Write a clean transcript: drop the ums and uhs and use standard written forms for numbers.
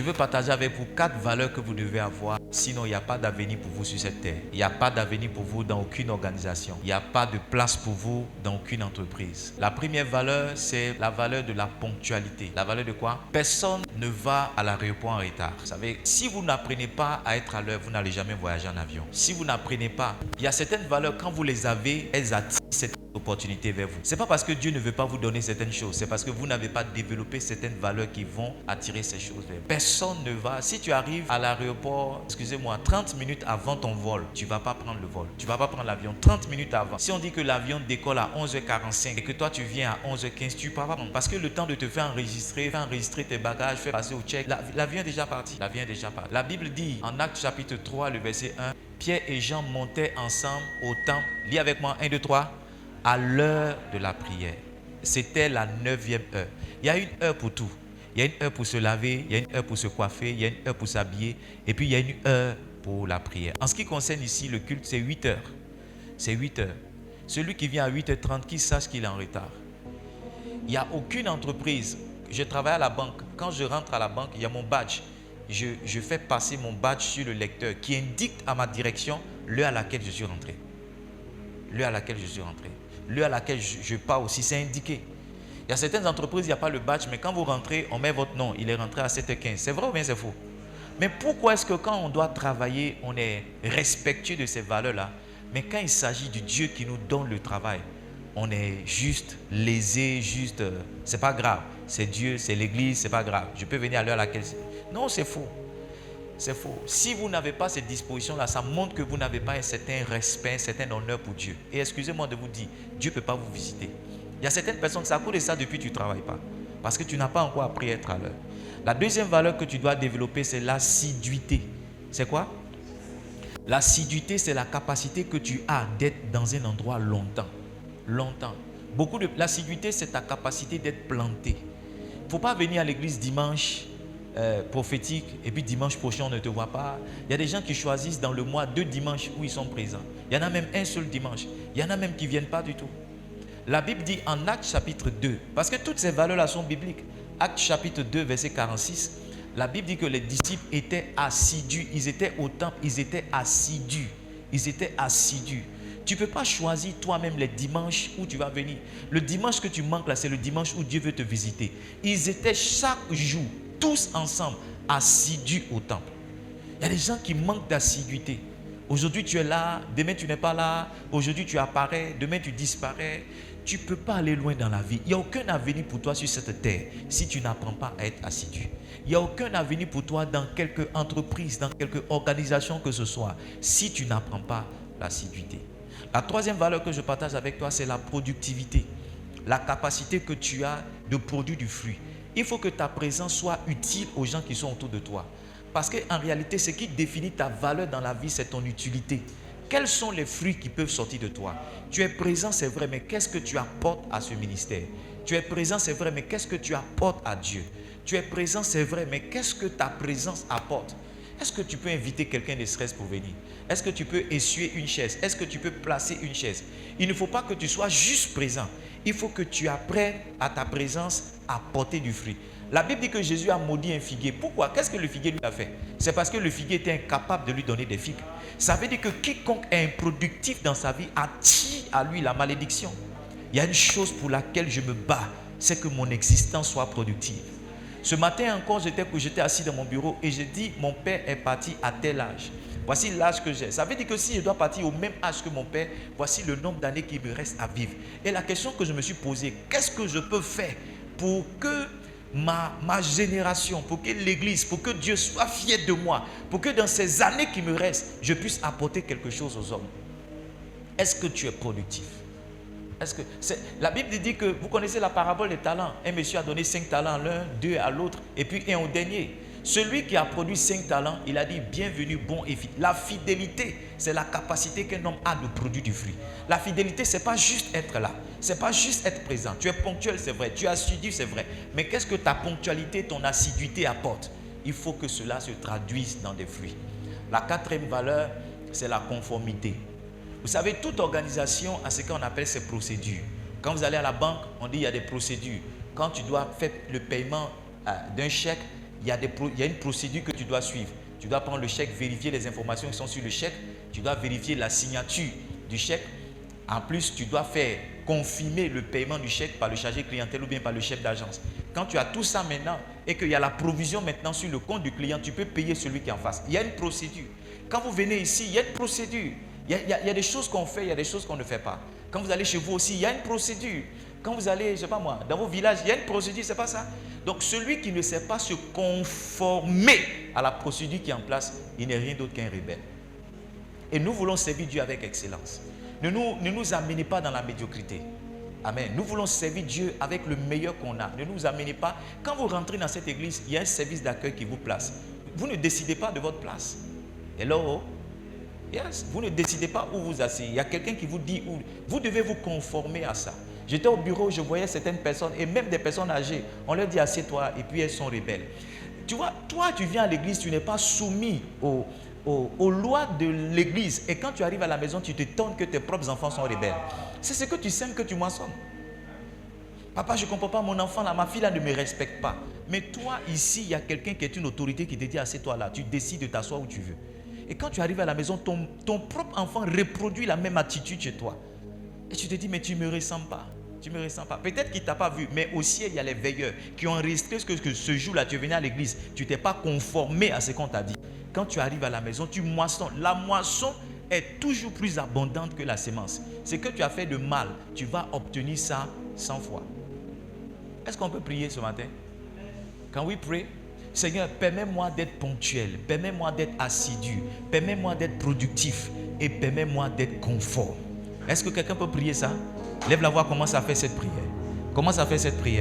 veux partager avec vous 4 valeurs que vous devez avoir. Sinon, il n'y a pas d'avenir pour vous sur cette terre. Il n'y a pas d'avenir pour vous dans aucune organisation. Il n'y a pas de place pour vous dans aucune entreprise. La première valeur, c'est la valeur de la ponctualité. La valeur de quoi? Personne ne va à l'aéroport en retard. Vous savez, si vous n'apprenez pas à être à l'heure, vous n'allez jamais voyager en avion. Si vous n'apprenez pas, il y a certaines valeurs, quand vous les avez, elles attirent cette opportunité vers vous. C'est pas parce que Dieu ne veut pas vous donner certaines choses, c'est parce que vous n'avez pas développé certaines valeurs qui vont attirer ces choses vers vous. Personne ne va, si tu arrives à l'aéroport, excusez-moi, 30 minutes avant ton vol, tu vas pas prendre le vol, tu vas pas prendre l'avion 30 minutes avant. Si on dit que l'avion décolle à 11h45 et que toi tu viens à 11h15, tu peux pas prendre, parce que le temps de te faire enregistrer tes bagages, faire passer au check, l'avion est déjà parti. L'avion est déjà parti. La Bible dit en Actes chapitre 3, le verset 1, Pierre et Jean montaient ensemble au temple. Lis avec moi, 1, 2, 3. À l'heure de la prière. C'était la 9e heure. Il y a une heure pour tout. Il y a une heure pour se laver, il y a une heure pour se coiffer, il y a une heure pour s'habiller, et puis il y a une heure pour la prière. En ce qui concerne ici le culte, c'est 8 heures. C'est 8 heures. Celui qui vient à 8h30, qu'il sache qu'il est en retard. Il n'y a aucune entreprise. Je travaille à la banque. Quand je rentre à la banque, il y a mon badge. Je fais passer mon badge sur le lecteur qui indique à ma direction l'heure à laquelle je suis rentré. L'heure à laquelle je suis rentré. L'heure à laquelle je pars aussi, c'est indiqué. Il y a certaines entreprises, il n'y a pas le badge, mais quand vous rentrez, on met votre nom. Il est rentré à 7h15. C'est vrai ou bien c'est faux? Mais pourquoi est-ce que quand on doit travailler, on est respectueux de ces valeurs-là, mais quand il s'agit du Dieu qui nous donne le travail, on est juste lésé, juste... c'est pas grave. C'est Dieu, c'est l'église, c'est pas grave. Je peux venir à l'heure à laquelle... Non, c'est faux. C'est faux. Si vous n'avez pas cette disposition-là, ça montre que vous n'avez pas un certain respect, un certain honneur pour Dieu. Et excusez-moi de vous dire, Dieu ne peut pas vous visiter. Il y a certaines personnes, c'est à cause de ça depuis que tu ne travailles pas. Parce que tu n'as pas encore appris à être à l'heure. La deuxième valeur que tu dois développer, c'est l'assiduité. C'est quoi? L'assiduité, c'est la capacité que tu as d'être dans un endroit longtemps. Longtemps. L'assiduité, c'est ta capacité d'être planté. Il ne faut pas venir à l'église dimanche prophétique et puis dimanche prochain on ne te voit pas. Il y a des gens qui choisissent dans le mois 2 dimanches où ils sont présents. Il y en a même un seul dimanche. Il y en a même qui ne viennent pas du tout. La Bible dit en Actes chapitre 2, parce que toutes ces valeurs-là sont bibliques. Actes chapitre 2 verset 46, la Bible dit que les disciples étaient assidus. Ils étaient au temple, ils étaient assidus. Ils étaient assidus. Tu ne peux pas choisir toi-même les dimanches où tu vas venir. Le dimanche que tu manques là, c'est le dimanche où Dieu veut te visiter. Ils étaient chaque jour, tous ensemble, assidus au temple. Il y a des gens qui manquent d'assiduité. Aujourd'hui tu es là, demain tu n'es pas là. Aujourd'hui tu apparais, demain tu disparais. Tu ne peux pas aller loin dans la vie. Il n'y a aucun avenir pour toi sur cette terre si tu n'apprends pas à être assidu. Il n'y a aucun avenir pour toi dans quelque entreprise, dans quelque organisation que ce soit, si tu n'apprends pas l'assiduité. La troisième valeur que je partage avec toi, c'est la productivité. La capacité que tu as de produire du fruit. Il faut que ta présence soit utile aux gens qui sont autour de toi. Parce qu'en réalité, ce qui définit ta valeur dans la vie, c'est ton utilité. Quels sont les fruits qui peuvent sortir de toi? Tu es présent, c'est vrai, mais qu'est-ce que tu apportes à ce ministère? Tu es présent, c'est vrai, mais qu'est-ce que tu apportes à Dieu? Tu es présent, c'est vrai, mais qu'est-ce que ta présence apporte? Est-ce que tu peux inviter quelqu'un de stress pour venir? Est-ce que tu peux essuyer une chaise? Est-ce que tu peux placer une chaise? Il ne faut pas que tu sois juste présent. Il faut que tu apprennes à ta présence à porter du fruit. La Bible dit que Jésus a maudit un figuier. Pourquoi? Qu'est-ce que le figuier lui a fait? C'est parce que le figuier était incapable de lui donner des figues. Ça veut dire que quiconque est improductif dans sa vie attire à lui la malédiction. Il y a une chose pour laquelle je me bats, c'est que mon existence soit productive. Ce matin encore, j'étais assis dans mon bureau et j'ai dit, mon père est parti à tel âge. Voici l'âge que j'ai. Ça veut dire que si je dois partir au même âge que mon père, voici le nombre d'années qu'il me reste à vivre. Et la question que je me suis posée, qu'est-ce que je peux faire pour que ma génération, pour que l'Église, pour que Dieu soit fier de moi, pour que dans ces années qui me restent, je puisse apporter quelque chose aux hommes? Est-ce que tu es productif? La Bible dit que, vous connaissez la parabole des talents. Un monsieur a donné 5 talents à l'un, 2 à l'autre, et puis 1 au dernier. Celui qui a produit 5 talents, il a dit bienvenue, bon et fidèle. La fidélité, c'est la capacité qu'un homme a de produire du fruit. La fidélité, ce n'est pas juste être là. Ce n'est pas juste être présent. Tu es ponctuel, c'est vrai. Tu es assidu, c'est vrai. Mais qu'est-ce que ta ponctualité, ton assiduité apporte? Il faut que cela se traduise dans des fruits. La quatrième valeur, c'est la conformité. Vous savez, toute organisation a ce qu'on appelle ses procédures. Quand vous allez à la banque, on dit qu'il y a des procédures. Quand tu dois faire le paiement d'un chèque, il y a une procédure que tu dois suivre. Tu dois prendre le chèque, vérifier les informations qui sont sur le chèque. Tu dois vérifier la signature du chèque. En plus, tu dois faire confirmer le paiement du chèque par le chargé clientèle ou bien par le chef d'agence. Quand tu as tout ça maintenant et qu'il y a la provision maintenant sur le compte du client, tu peux payer celui qui est en face. Il y a une procédure. Quand vous venez ici, il y a une procédure. Il y a des choses qu'on fait, il y a des choses qu'on ne fait pas. Quand vous allez chez vous aussi, il y a une procédure. Quand vous allez, je ne sais pas moi, dans vos villages, il y a une procédure, c'est pas ça? Donc celui qui ne sait pas se conformer à la procédure qui est en place, il n'est rien d'autre qu'un rebelle. Et nous voulons servir Dieu avec excellence. Ne nous amenez pas dans la médiocrité. Amen. Nous voulons servir Dieu avec le meilleur qu'on a. Ne nous amenez pas. Quand vous rentrez dans cette église, il y a un service d'accueil qui vous place. Vous ne décidez pas de votre place. Hello? Yes. Vous ne décidez pas où vous asseyez. Il y a quelqu'un qui vous dit où. Vous devez vous conformer à ça. J'étais au bureau, je voyais certaines personnes, et même des personnes âgées, on leur dit assieds-toi, et puis elles sont rebelles. Tu vois, toi tu viens à l'église, tu n'es pas soumis aux lois de l'église. Et quand tu arrives à la maison, tu t'étonnes que tes propres enfants sont rebelles. C'est ce que tu sèmes que tu moissonnes. Papa, je ne comprends pas, mon enfant là, ma fille là ne me respecte pas. Mais toi, ici, il y a quelqu'un qui est une autorité qui te dit assieds-toi là, tu décides de t'asseoir où tu veux. Et quand tu arrives à la maison, ton propre enfant reproduit la même attitude chez toi. Et tu te dis, mais tu ne me ressens pas. Tu ne me ressens pas. Peut-être qu'il ne t'a pas vu, mais au ciel, il y a les veilleurs qui ont enregistré que ce jour-là, tu es venu à l'église. Tu ne t'es pas conformé à ce qu'on t'a dit. Quand tu arrives à la maison, tu moissonnes. La moisson est toujours plus abondante que la sémence. Ce que tu as fait de mal, tu vas obtenir ça 100 fois. Est-ce qu'on peut prier ce matin? Can we pray? Seigneur, permets-moi d'être ponctuel, permets-moi d'être assidu, permets-moi d'être productif et permets-moi d'être conforme. Est-ce que quelqu'un peut prier ça? Lève la voix, commence à faire cette prière. Commence à faire cette prière.